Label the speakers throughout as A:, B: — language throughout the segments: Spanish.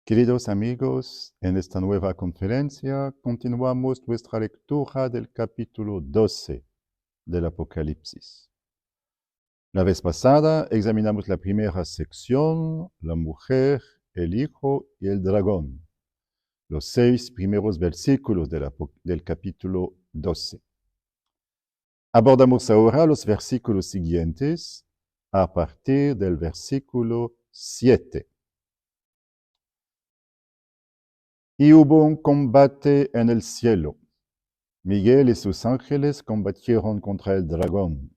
A: Queridos amigos, en esta nueva conferencia continuamos nuestra lectura del capítulo 12 del Apocalipsis. La vez pasada examinamos la primera sección, la mujer, el hijo y el dragón, los 6 primeros versículos del capítulo 12. Abordamos ahora los versículos siguientes a partir del versículo 7. Y hubo un combate en el cielo. Miguel y sus ángeles combatieron contra el dragón.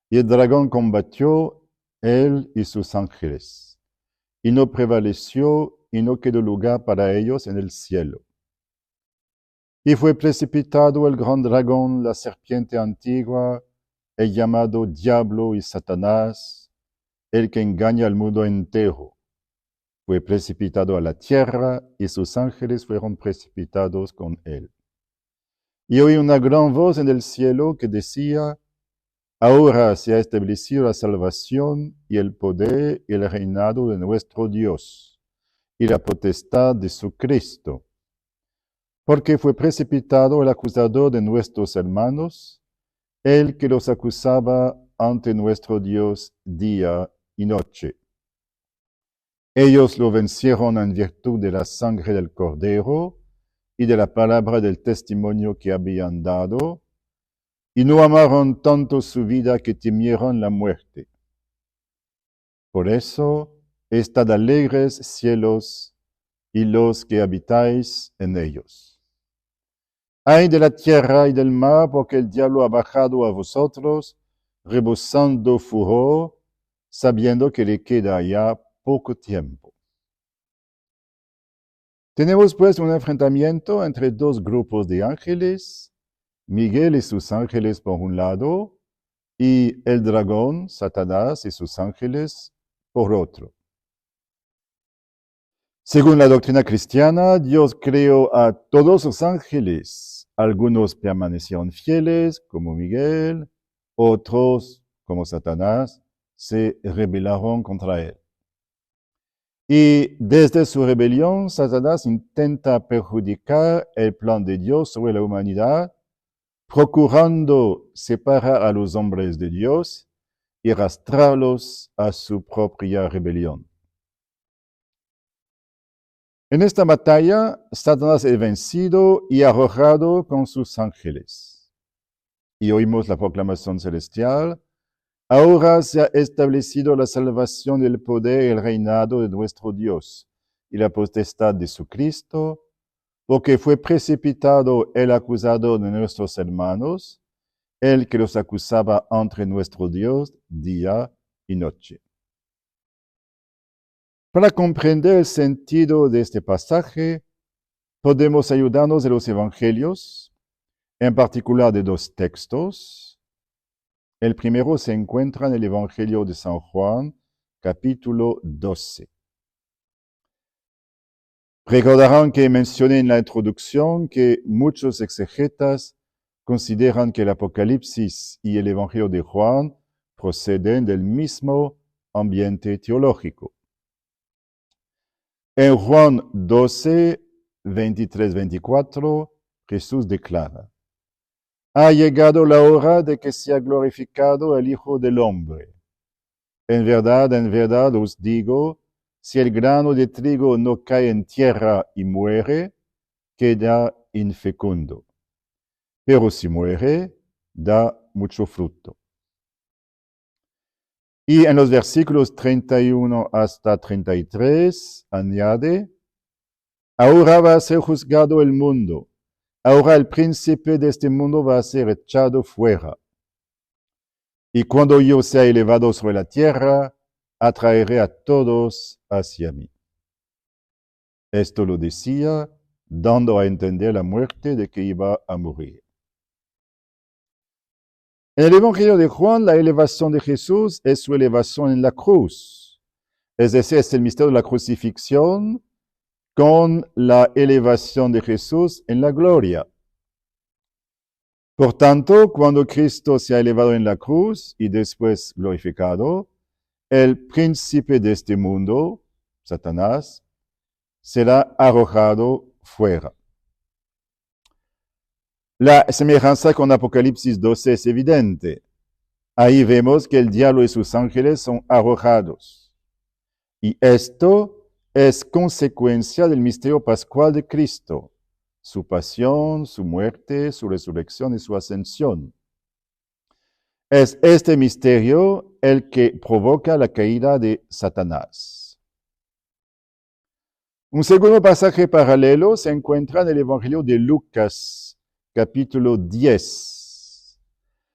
A: Y el dragón combatió, él y sus ángeles. Y no prevaleció y no quedó lugar para ellos en el cielo. Y fue precipitado el gran dragón, la serpiente antigua, el llamado Diablo y Satanás, el que engaña al mundo entero. Fue precipitado a la tierra y sus ángeles fueron precipitados con él. Y oí una gran voz en el cielo que decía: ahora se ha establecido la salvación y el poder y el reinado de nuestro Dios y la potestad de su Cristo. Porque fue precipitado el acusador de nuestros hermanos, el que los acusaba ante nuestro Dios día y noche. Ellos lo vencieron en virtud de la sangre del Cordero y de la palabra del testimonio que habían dado, y no amaron tanto su vida que temieron la muerte. Por eso, estad alegres, cielos, y los que habitáis en ellos. Ay de la tierra y del mar, porque el diablo ha bajado a vosotros, rebosando furor, sabiendo que le queda ya poco tiempo. Tenemos pues un enfrentamiento entre dos grupos de ángeles, Miguel y sus ángeles por un lado, y el dragón, Satanás y sus ángeles por otro. Según la doctrina cristiana, Dios creó a todos los ángeles. Algunos permanecieron fieles, como Miguel, otros, como Satanás, se rebelaron contra él. Y desde su rebelión, Satanás intenta perjudicar el plan de Dios sobre la humanidad, procurando separar a los hombres de Dios y arrastrarlos a su propia rebelión. En esta batalla, Satanás es vencido y arrojado con sus ángeles. Y oímos la proclamación celestial: ahora se ha establecido la salvación, el poder y el reinado de nuestro Dios y la potestad de su Cristo, porque fue precipitado el acusador de nuestros hermanos, el que los acusaba ante nuestro Dios día y noche. Para comprender el sentido de este pasaje, podemos ayudarnos de los evangelios, en particular de dos textos. El primero se encuentra en el Evangelio de San Juan, capítulo 12. Recordarán que mencioné en la introducción que muchos exegetas consideran que el Apocalipsis y el Evangelio de Juan proceden del mismo ambiente teológico. En Juan 12, 23-24, Jesús declara: ha llegado la hora de que sea glorificado el Hijo del Hombre. En verdad os digo, si el grano de trigo no cae en tierra y muere, queda infecundo. Pero si muere, da mucho fruto. Y en los versículos 31 hasta 33 añade: ahora va a ser juzgado el mundo. Ahora el príncipe de este mundo va a ser echado fuera. Y cuando yo sea elevado sobre la tierra, atraeré a todos hacia mí. Esto lo decía dando a entender la muerte de que iba a morir. En el Evangelio de Juan, la elevación de Jesús es su elevación en la cruz. Es decir, es el misterio de la crucifixión con la elevación de Jesús en la gloria. Por tanto, cuando Cristo se ha elevado en la cruz y después glorificado, el príncipe de este mundo, Satanás, será arrojado fuera. La semejanza con Apocalipsis 12 es evidente. Ahí vemos que el diablo y sus ángeles son arrojados. Y esto es consecuencia del misterio pascual de Cristo, su pasión, su muerte, su resurrección y su ascensión. Es este misterio el que provoca la caída de Satanás. Un segundo pasaje paralelo se encuentra en el Evangelio de Lucas, capítulo 10.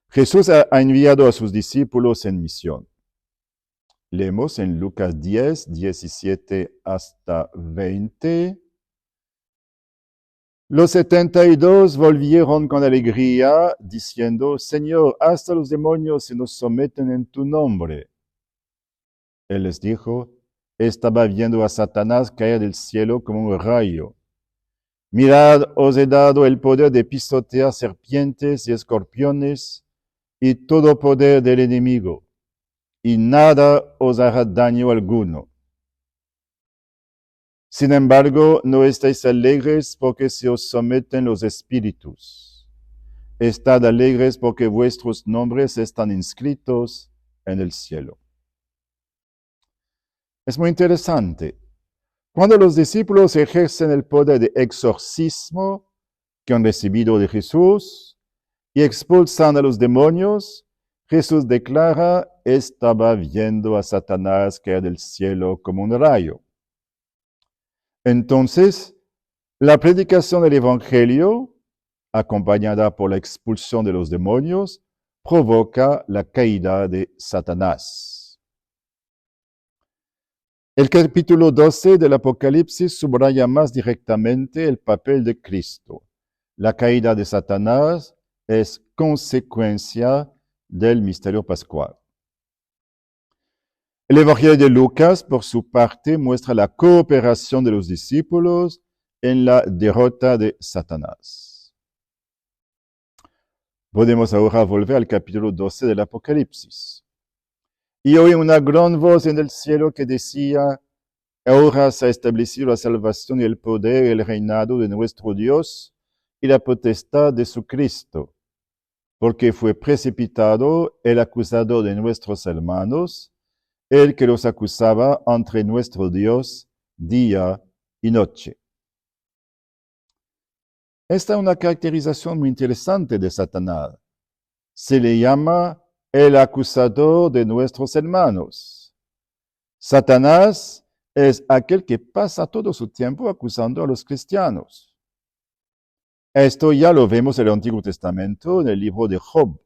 A: Jesús ha enviado a sus discípulos en misión. Leemos en Lucas 10, 17 hasta 20. Los 72 volvieron con alegría, diciendo, Señor, hasta los demonios se nos someten en tu nombre. Él les dijo, estaba viendo a Satanás caer del cielo como un rayo. Mirad, os he dado el poder de pisotear serpientes y escorpiones y todo poder del enemigo, y nada os hará daño alguno. Sin embargo, no estáis alegres porque se os someten los espíritus. Estad alegres porque vuestros nombres están inscritos en el cielo. Es muy interesante. Cuando los discípulos ejercen el poder de exorcismo que han recibido de Jesús y expulsan a los demonios, Jesús declara, estaba viendo a Satanás caer del cielo como un rayo. Entonces, la predicación del Evangelio, acompañada por la expulsión de los demonios, provoca la caída de Satanás. El capítulo 12 del Apocalipsis subraya más directamente el papel de Cristo. La caída de Satanás es consecuencia del misterio pascual. El Evangelio de Lucas, por su parte, muestra la cooperación de los discípulos en la derrota de Satanás. Podemos ahora volver al capítulo 12 del Apocalipsis. Y oí una gran voz en el cielo que decía, ahora se ha establecido la salvación y el poder y el reinado de nuestro Dios y la potestad de su Cristo, porque fue precipitado el acusador de nuestros hermanos, el que los acusaba ante nuestro Dios día y noche. Esta es una caracterización muy interesante de Satanás. Se le llama el acusador de nuestros hermanos. Satanás es aquel que pasa todo su tiempo acusando a los cristianos. Esto ya lo vemos en el Antiguo Testamento, en el libro de Job.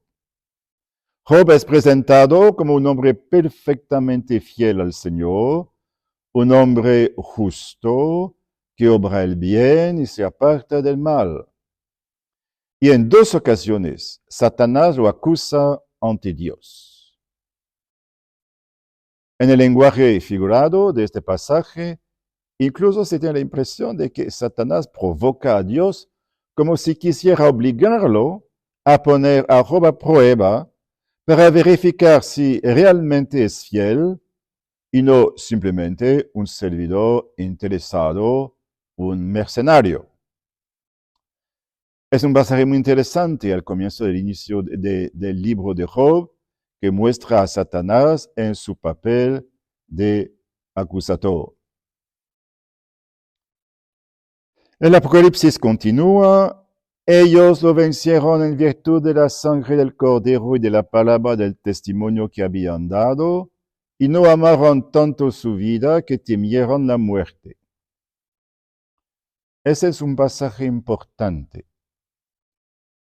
A: Job es presentado como un hombre perfectamente fiel al Señor, un hombre justo, que obra el bien y se aparta del mal. Y en dos ocasiones, Satanás lo acusa ante Dios. En el lenguaje figurado de este pasaje, incluso se tiene la impresión de que Satanás provoca a Dios como si quisiera obligarlo a poner a Job a prueba para verificar si realmente es fiel y no simplemente un servidor interesado, un mercenario. Es un pasaje muy interesante al comienzo del inicio del libro de Job, que muestra a Satanás en su papel de acusador. El Apocalipsis continúa. Ellos lo vencieron en virtud de la sangre del Cordero y de la palabra del testimonio que habían dado, y no amaron tanto su vida que temieron la muerte. Ese es un pasaje importante.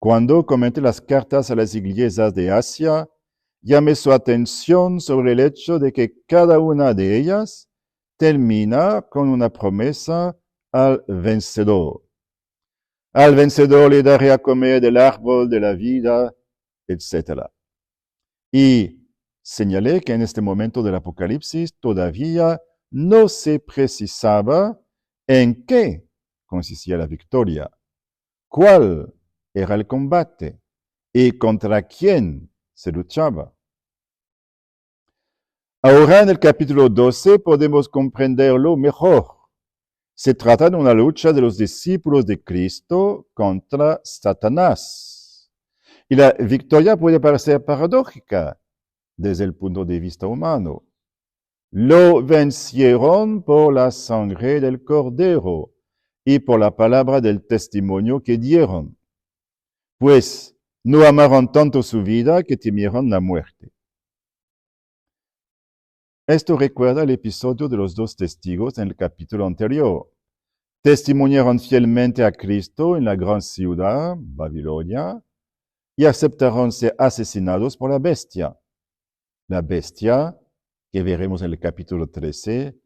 A: Cuando comenté las cartas a las iglesias de Asia, llamé su atención sobre el hecho de que cada una de ellas termina con una promesa al vencedor. Al vencedor le daré a comer del árbol de la vida, etc. Y señalé que en este momento del Apocalipsis todavía no se precisaba en qué consistía la victoria, cuál era el combate y contra quién se luchaba. Ahora en el capítulo 12 podemos comprenderlo mejor. Se trata de una lucha de los discípulos de Cristo contra Satanás. Y la victoria puede parecer paradójica desde el punto de vista humano. Lo vencieron por la sangre del Cordero y por la palabra del testimonio que dieron, pues no amaron tanto su vida que temieron la muerte. Esto recuerda el episodio de los dos testigos en el capítulo anterior. Testimoniaron fielmente a Cristo en la gran ciudad, Babilonia, y aceptaron ser asesinados por la bestia. La bestia, que veremos en el capítulo 13,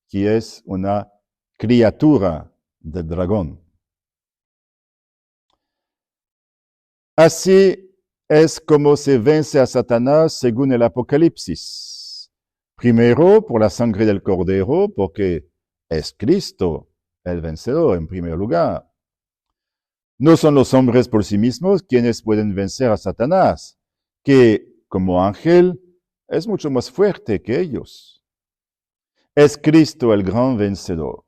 A: que es una criatura del dragón. Así es como se vence a Satanás según el Apocalipsis. Primero, por la sangre del Cordero, porque es Cristo el vencedor en primer lugar. No son los hombres por sí mismos quienes pueden vencer a Satanás, que, como ángel, es mucho más fuerte que ellos. Es Cristo el gran vencedor.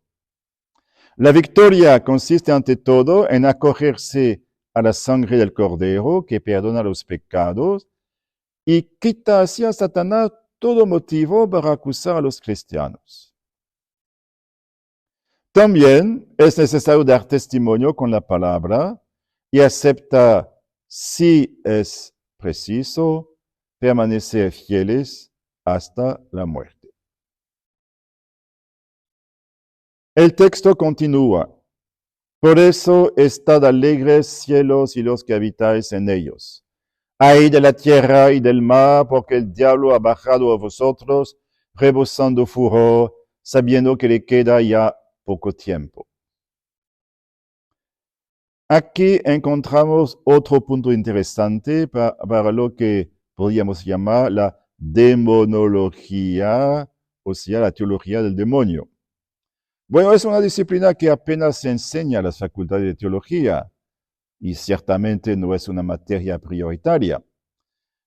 A: La victoria consiste ante todo en acogerse a la sangre del Cordero que perdona los pecados y quita así a Satanás todo motivo para acusar a los cristianos. También es necesario dar testimonio con la palabra y aceptar, si es preciso, permanecer fieles hasta la muerte. El texto continúa. Por eso estad alegres cielos y los que habitáis en ellos. Ay de la tierra y del mar, porque el diablo ha bajado a vosotros, rebosando furor, sabiendo que le queda ya poco tiempo. Aquí encontramos otro punto interesante para lo que podríamos llamar la demonología, o sea, la teología del demonio. Bueno, es una disciplina que apenas se enseña a las facultades de teología y ciertamente no es una materia prioritaria.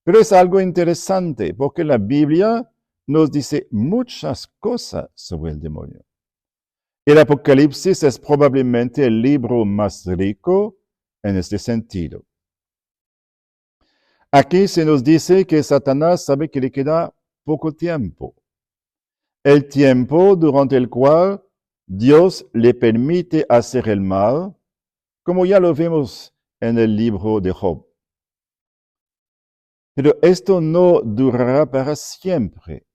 A: Pero es algo interesante porque la Biblia nos dice muchas cosas sobre el demonio. El Apocalipsis es probablemente el libro más rico en este sentido. Aquí se nos dice que Satanás sabe que le queda poco tiempo. El tiempo durante el cual Dios le permite hacer el mal, como ya lo vemos en el libro de Job. Pero esto no durará para siempre.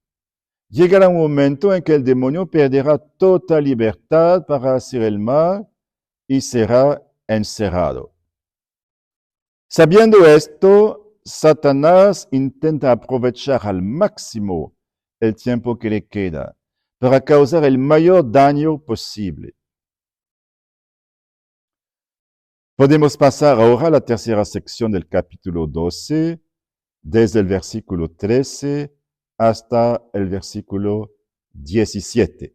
A: Llegará un momento en que el demonio perderá toda libertad para hacer el mal y será encerrado. Sabiendo esto, Satanás intenta aprovechar al máximo el tiempo que le queda para causar el mayor daño posible. Podemos pasar ahora a la tercera sección del capítulo 12, desde el versículo 13 hasta el versículo 17.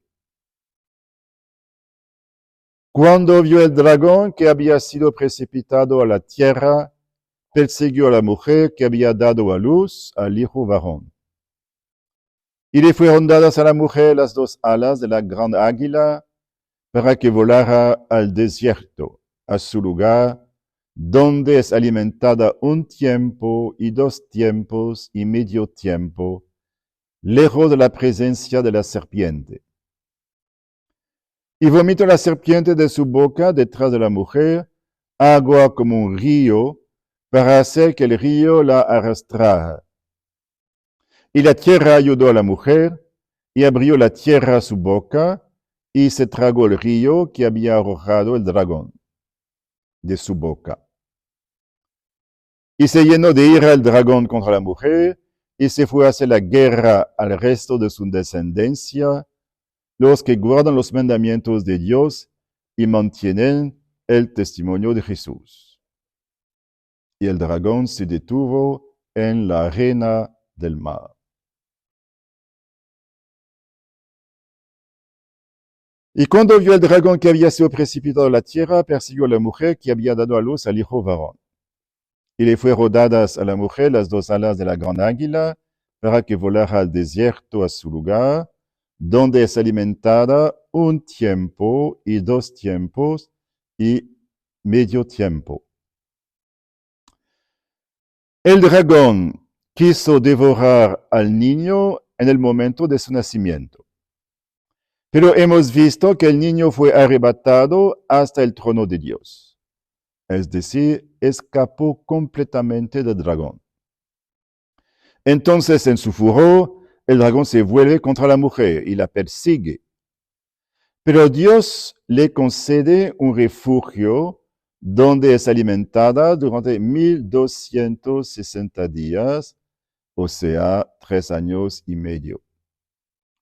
A: Cuando vio el dragón que había sido precipitado a la tierra, persiguió a la mujer que había dado a luz al hijo varón. Y le fueron dadas a la mujer las dos alas de la gran águila para que volara al desierto, a su lugar, donde es alimentada un tiempo y 2 tiempos y medio tiempo, lejos de la presencia de la serpiente. Y vomitó la serpiente de su boca detrás de la mujer, agua como un río, para hacer que el río la arrastrara. Y la tierra ayudó a la mujer, y abrió la tierra su boca, y se tragó el río que había arrojado el dragón de su boca. Y se llenó de ira el dragón contra la mujer, y se fue a hacer la guerra al resto de su descendencia, los que guardan los mandamientos de Dios y mantienen el testimonio de Jesús. Y el dragón se detuvo en la arena del mar. Y cuando vio el dragón que había sido precipitado a la tierra, persiguió a la mujer que había dado a luz al hijo varón. Y le fueron dadas a la mujer las dos alas de la gran águila, para que volara al desierto a su lugar, donde es alimentada un tiempo y 2 tiempos y medio tiempo. El dragón quiso devorar al niño en el momento de su nacimiento. Pero hemos visto que el niño fue arrebatado hasta el trono de Dios. Es decir, escapó completamente del dragón. Entonces, en su furor, el dragón se vuelve contra la mujer y la persigue. Pero Dios le concede un refugio donde es alimentada durante 1260 días, o sea, 3 años y medio.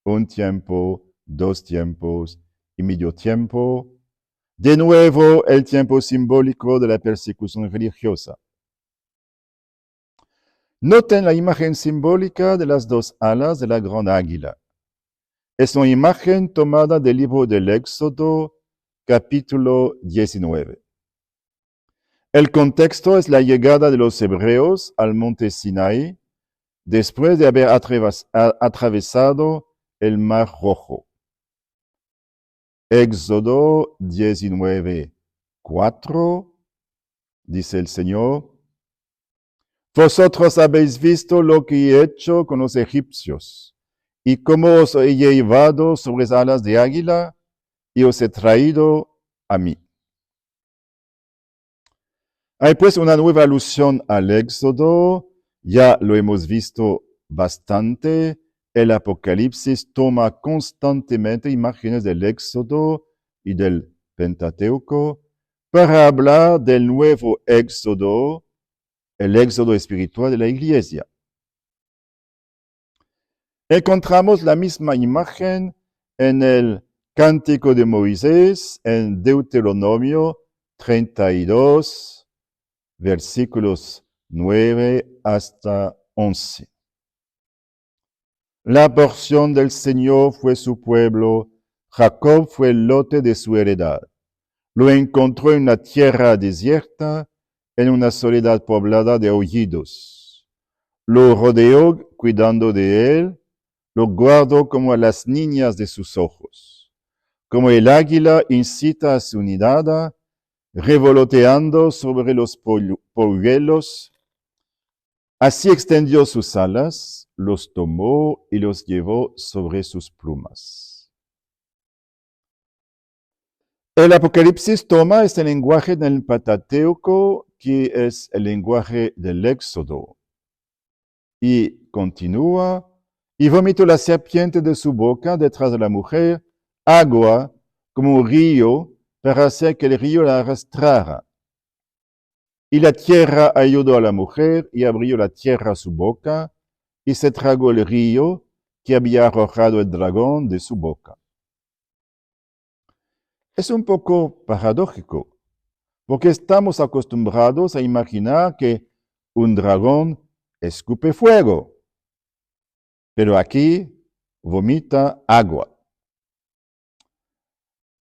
A: Un tiempo, 2 tiempos y medio tiempo. De nuevo, el tiempo simbólico de la persecución religiosa. Noten la imagen simbólica de las 2 alas de la gran águila. Es una imagen tomada del libro del Éxodo, capítulo 19. El contexto es la llegada de los hebreos al monte Sinai después de haber atravesado el Mar Rojo. Éxodo 19, 4, dice el Señor: Vosotros habéis visto lo que he hecho con los egipcios, y cómo os he llevado sobre alas de águila, y os he traído a mí. Hay pues una nueva alusión al Éxodo, ya lo hemos visto bastante. El Apocalipsis toma constantemente imágenes del Éxodo y del Pentateuco para hablar del nuevo Éxodo, el Éxodo espiritual de la Iglesia. Encontramos la misma imagen en el Cántico de Moisés, en Deuteronomio 32, versículos 9 hasta 11. La porción del Señor fue su pueblo, Jacob fue el lote de su heredad. Lo encontró en una tierra desierta, en una soledad poblada de aullidos. Lo rodeó cuidando de él, lo guardó como a las niñas de sus ojos. Como el águila incita a su nidada, revoloteando sobre los polluelos, así extendió sus alas, los tomó y los llevó sobre sus plumas. El Apocalipsis toma este lenguaje del Pentateuco, que es el lenguaje del Éxodo, y continúa: y vomitó la serpiente de su boca detrás de la mujer agua como un río, para hacer que el río la arrastrara. Y la tierra ayudó a la mujer y abrió la tierra su boca, y se tragó el río que había arrojado el dragón de su boca. Es un poco paradójico, porque estamos acostumbrados a imaginar que un dragón escupe fuego, pero aquí vomita agua.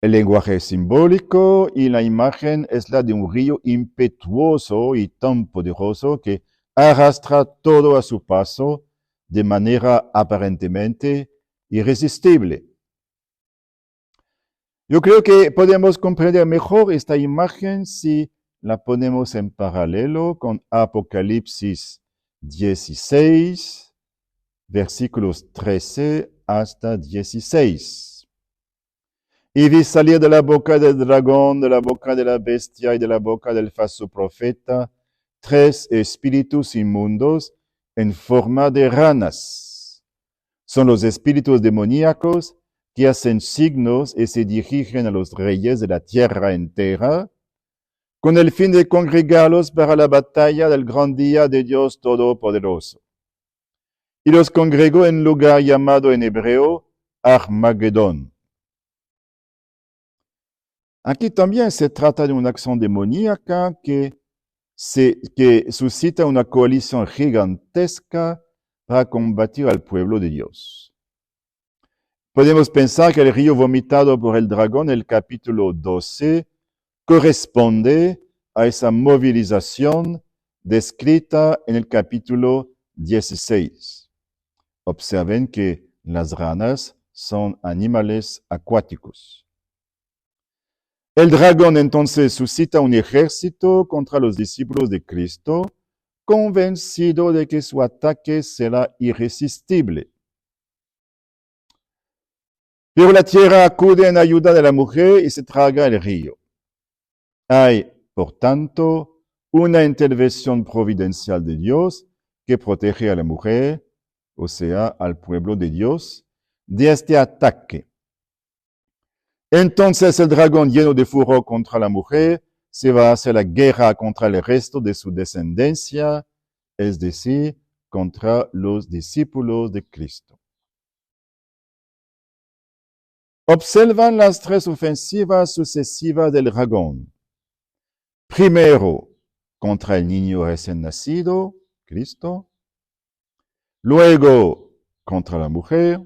A: El lenguaje es simbólico y la imagen es la de un río impetuoso y tan poderoso que arrastra todo a su paso de manera aparentemente irresistible. Yo creo que podemos comprender mejor esta imagen si la ponemos en paralelo con Apocalipsis 16, versículos 13 hasta 16. Y vi salir de la boca del dragón, de la boca de la bestia y de la boca del falso profeta 3 espíritus inmundos en forma de ranas. Son los espíritus demoníacos que hacen signos y se dirigen a los reyes de la tierra entera, con el fin de congregarlos para la batalla del gran día de Dios Todopoderoso. Y los congregó en lugar llamado en hebreo Armagedón. Aquí también se trata de una acción demoníaca que suscita una coalición gigantesca para combatir al pueblo de Dios. Podemos pensar que el río vomitado por el dragón, el capítulo 12, corresponde a esa movilización descrita en el capítulo 16. Observen que las ranas son animales acuáticos. El dragón entonces suscita un ejército contra los discípulos de Cristo, convencido de que su ataque será irresistible. Pero la tierra acude en ayuda de la mujer y se traga el río. Hay, por tanto, una intervención providencial de Dios que protege a la mujer, o sea, al pueblo de Dios, de este ataque. Entonces el dragón, lleno de furor contra la mujer, se va a hacer la guerra contra el resto de su descendencia, es decir, contra los discípulos de Cristo. Observan las tres ofensivas sucesivas del dragón. Primero, contra el niño recién nacido, Cristo. Luego, contra la mujer.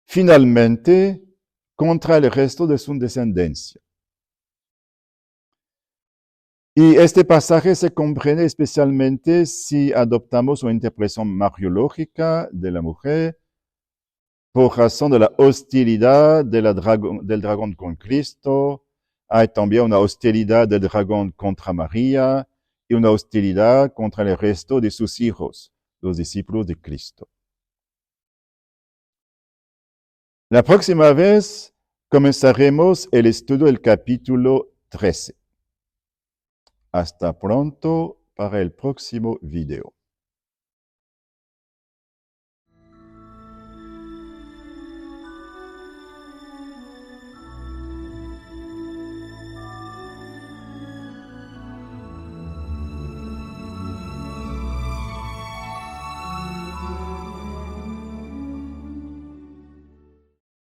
A: Finalmente, contra el resto de su descendencia. Y este pasaje se comprende especialmente si adoptamos una interpretación mariológica de la mujer por razón de la hostilidad del dragón con Cristo. Hay también una hostilidad del dragón contra María y una hostilidad contra el resto de sus hijos, los discípulos de Cristo. La próxima vez comenzaremos el estudio del capítulo 13. Hasta pronto para el próximo video.